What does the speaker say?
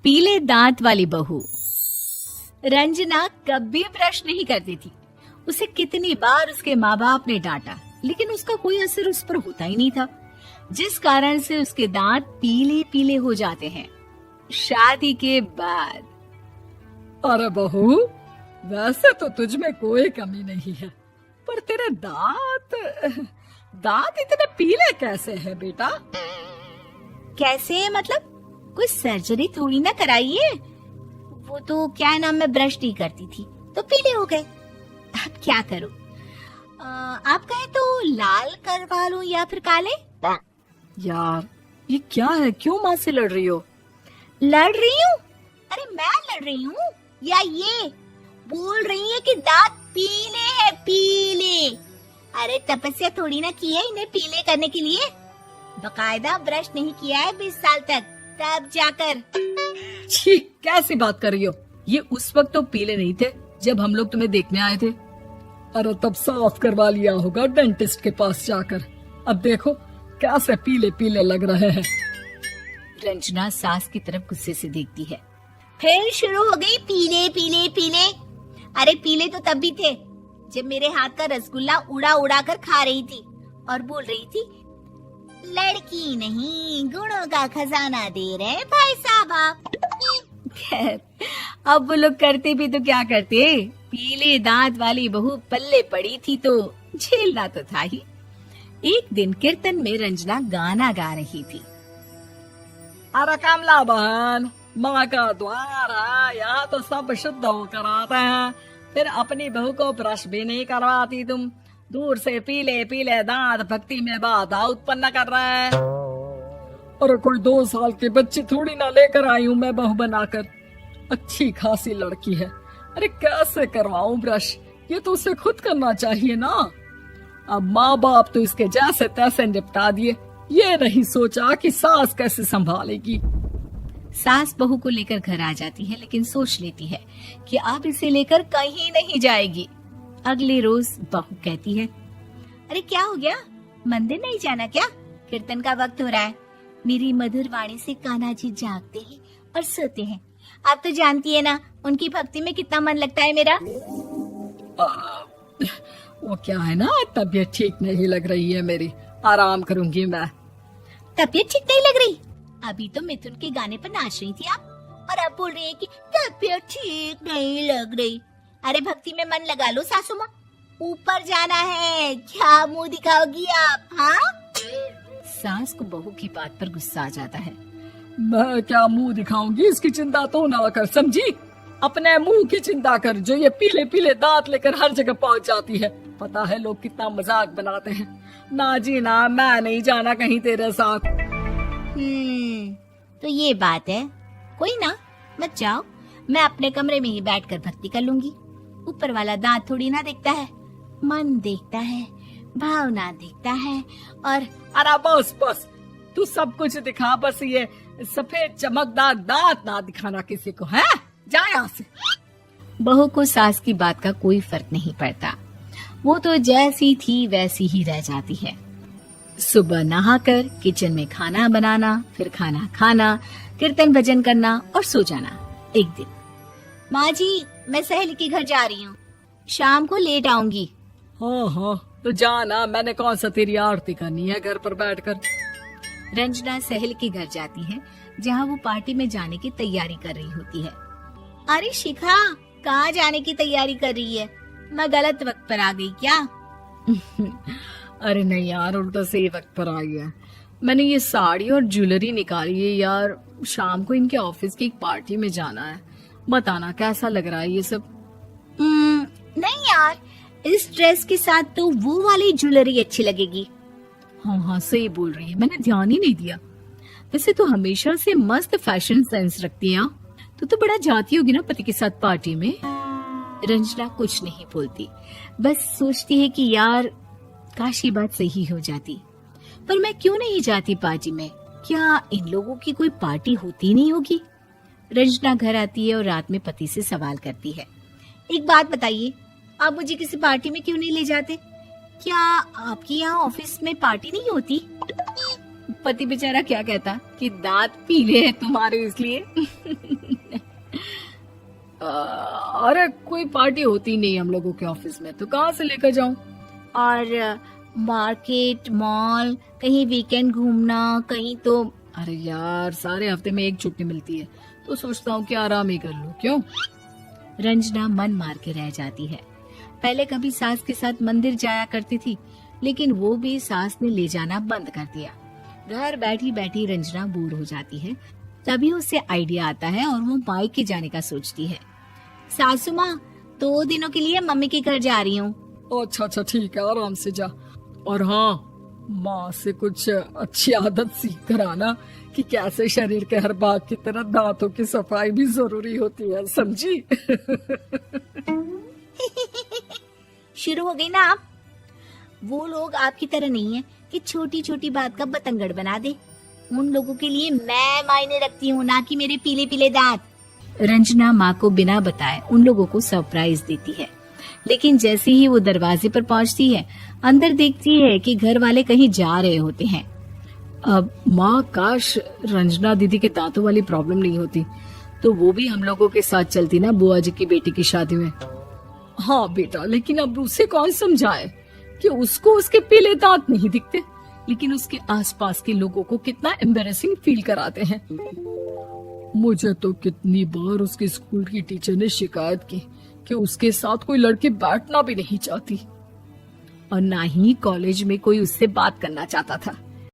पीले दांत वाली बहू। रंजना कभी ब्रश नहीं करती थी। उसे कितनी बार उसके माँ बाप ने डांटा, लेकिन उसका कोई असर उस पर होता ही नहीं था, जिस कारण से उसके दांत पीले पीले हो जाते हैं। शादी के बाद अरे बहू, वैसे तो तुझ में कोई कमी नहीं है, पर तेरे दांत इतने पीले कैसे हैं बेटा? कैसे मतलब? कोई सर्जरी थोड़ी ना कराइए। वो तो क्या नाम, मैं ब्रश नहीं करती थी तो पीले हो गए। अब क्या करूं? आप कहें तो लाल करवा लूं या फिर काले? यार ये क्या है, क्यों माँ से लड़ रही हो? लड़ रही हूँ? अरे मैं लड़ रही हूँ या ये बोल रही है कि दांत पीले हैं, पीले। अरे तपस्या थोड़ी ना की है इन्हें पीले करने के लिए। बकायदा ब्रश नहीं किया है 20 साल तक, तब जाकर। छी, कैसी बात कर रही हो? ये उस वक्त तो पीले नहीं थे जब हम लोग तुम्हें देखने आए थे। अरे तब साफ करवा लिया होगा डेंटिस्ट के पास जाकर। अब देखो कैसे पीले पीले लग रहे हैं। रंजना सास की तरफ गुस्से से देखती है। फिर शुरू हो गई पीले पीले पीले। अरे पीले तो तब भी थे जब मेरे हाथ का रसगुल्ला उड़ा उड़ा कर खा रही थी और बोल रही थी, लड़की नहीं गुणों का खजाना दे रहे भाई साहब आप। खैर, अब वो लोग करते भी तो क्या करते, पीले दांत वाली बहू पल्ले पड़ी थी तो झेलना तो था ही। एक दिन कीर्तन में रंजना गाना गा रही थी। अरे कमला बहन, माँ का द्वार है, यहाँ तो सब शुद्ध होकर आते हैं, फिर अपनी बहू को ब्रश भी नहीं करवाती तुम। दूर से पीले पीले दांत भक्ति में बाधा उत्पन्न कर रहे हैं। अरे कोई 2 साल के बच्ची थोड़ी ना लेकर आई हूँ मैं बहू बनाकर। अच्छी खासी लड़की है, अरे कैसे करवाऊं ब्रश? ये तो उसे खुद करना चाहिए ना। अब माँ बाप तो इसके जैसे तैसे निपटा दिए, ये नहीं सोचा कि सास कैसे संभालेगी। सास बहू को लेकर घर आ जाती है, लेकिन सोच लेती है कि अब इसे लेकर कहीं नहीं जाएगी। अगले रोज बहू कहती है, अरे क्या हो गया, मंदिर नहीं जाना क्या? कीर्तन का वक्त हो रहा है। मेरी मधुर वाणी से कान्हा जी जागते हैं और सोते हैं। आप तो जानती है ना उनकी भक्ति में कितना मन लगता है मेरा। वो क्या है ना, तबीयत ठीक नहीं लग रही है मेरी, आराम करूंगी मैं। तबीयत ठीक नहीं लग रही? अभी तो मिथुन के गाने पर नाच रही थी आप, और अब बोल रही है कि तबीयत ठीक नहीं लग रही। अरे भक्ति में मन लगा लो सासू माँ, ऊपर जाना है, क्या मुंह दिखाओगी आप? हाँ? सास को बहू की बात पर गुस्सा आ जाता है। मैं क्या मुंह दिखाऊंगी, इसकी चिंता तो ना कर, समझी? अपने मुंह की चिंता कर, जो ये पीले पीले दांत लेकर हर जगह पहुंच जाती है। पता है लोग कितना मजाक बनाते हैं। ना जी ना, मैं नहीं जाना कहीं तेरे साथ। तो ये बात है, कोई ना, मत जाओ, मैं अपने कमरे में ही बैठकर भक्ति कर लूंगी। ऊपर वाला दांत थोड़ी ना देखता है, मन देखता है, भावना देखता है। और अरे बस बस, तू सब कुछ दिखा, बस ये सफेद चमकदार दांत ना दिखाना किसी को, है? जा यहाँ से। बहू को सास की बात का कोई फर्क नहीं पड़ता, वो तो जैसी थी वैसी ही रह जाती है। सुबह नहाकर किचन में खाना बनाना, फिर खाना खाना, कीर्तन भजन करना और सो जाना। एक दिन, माँ जी मैं सहेली के घर जा रही हूँ, शाम को लेट आऊंगी। हाँ हाँ तो जाना, मैंने कौन सा तेरी आरती करनी है घर पर बैठकर। रंजना सहेली के घर जाती है, जहाँ वो पार्टी में जाने की तैयारी कर रही होती है। अरे शिखा, कहाँ जाने की तैयारी कर रही है? मैं गलत वक्त पर आ गई क्या? अरे नहीं यार, उल्टा सही वक्त पर आ गया। मैंने ये साड़ी और ज्वेलरी निकाली है यार, शाम को इनके ऑफिस की एक पार्टी में जाना है। बताना कैसा लग रहा है ये सब? नहीं यार, इस ड्रेस के साथ तो वो वाली ज्वेलरी अच्छी लगेगी। हाँ हाँ सही बोल रही है, मैंने ध्यान ही नहीं दिया। वैसे तो हमेशा से मस्त फैशन सेंस रखती है। तो बड़ा जाती होगी ना पति के साथ पार्टी में। रंजना कुछ नहीं बोलती, बस सोचती है कि यार काश ये बात सही हो जाती, पर मैं क्यों नहीं जाती पार्टी में? क्या इन लोगों की कोई पार्टी होती नहीं होगी? रंजना घर आती है और रात में पति से सवाल करती है, एक बात बताइए, आप मुझे किसी पार्टी में क्यों नहीं ले जाते? क्या आपकी यहाँ ऑफिस में पार्टी नहीं होती? पति बेचारा क्या कहता कि दांत पीले हैं तुम्हारे इसलिए। अरे कोई पार्टी होती नहीं हम लोगों के ऑफिस में, तो कहाँ से लेकर जाऊं? और मार्केट, मॉल, कहीं वीकेंड घूमना, कहीं तो। अरे यार सारे हफ्ते में एक छुट्टी मिलती है, तो सोचता हूँ कि आराम ही कर लूं। क्यों? रंजना मन मार के रह जाती है। पहले कभी सास के साथ मंदिर जाया करती थी, लेकिन वो भी सास ने ले जाना बंद कर दिया। घर बैठी बैठी रंजना बोर हो जाती है। तभी उसे आइडिया आता है और वो मायके जाने का सोचती है। सासू माँ, 2 दिनों के लिए मम्मी के घर जा रही हूँ। अच्छा ठीक है, आराम से जा। और हाँ, माँ से कुछ अच्छी आदत सीख कर आना कि कैसे शरीर के हर भाग की तरह दांतों की सफाई भी जरूरी होती है, समझी? शुरू हो गई ना आप। वो लोग आपकी तरह नहीं है कि छोटी छोटी बात का बतंगड़ बना दे। उन लोगों के लिए मैं मायने रखती हूँ, ना कि मेरे पीले पीले दांत। रंजना माँ को बिना बताए उन लोगों को सरप्राइज देती है, लेकिन जैसे ही वो दरवाजे पर पहुंचती है, अंदर देखती है कि घर वाले कहीं जा रहे होते हैं। अब माँ, काश रंजना दीदी के दांतों वाली प्रॉब्लम नहीं होती, तो वो भी हम लोगों के साथ चलती ना बुआ जी की बेटी की शादी में। हाँ बेटा, लेकिन अब उसे कौन समझाए कि उसको उसके पीले दांत नहीं दिखते, लेकिन उसके आसपास के लोगों को कितना एम्बैरेसिंग फील कराते हैं। मुझे तो कितनी बार उसके स्कूल की टीचर ने शिकायत की कि उसके साथ कोई लड़की बैठना भी नहीं चाहती, और ना ही कॉलेज में कोई उससे बात करना चाहता था।